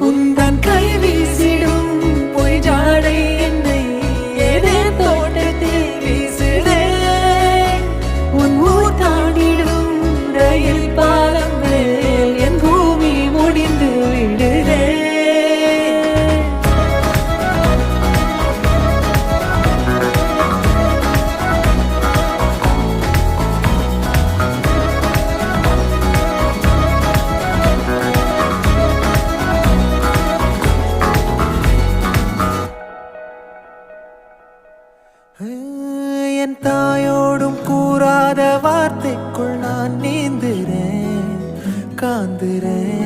உந்தன் கை வீசிடும் பொய் ஜாடை என்னை ஏதே தோட்டத்தில் வீசுதே. உன் ஊர் தாண்டிடும் ரயில் பாலம் மேல் என் பூமி முடிந்து விடுதே. என் தாயோடும் கூறாத வார்த்தைக்குள் நான் நீந்துறேன், காந்துறேன்.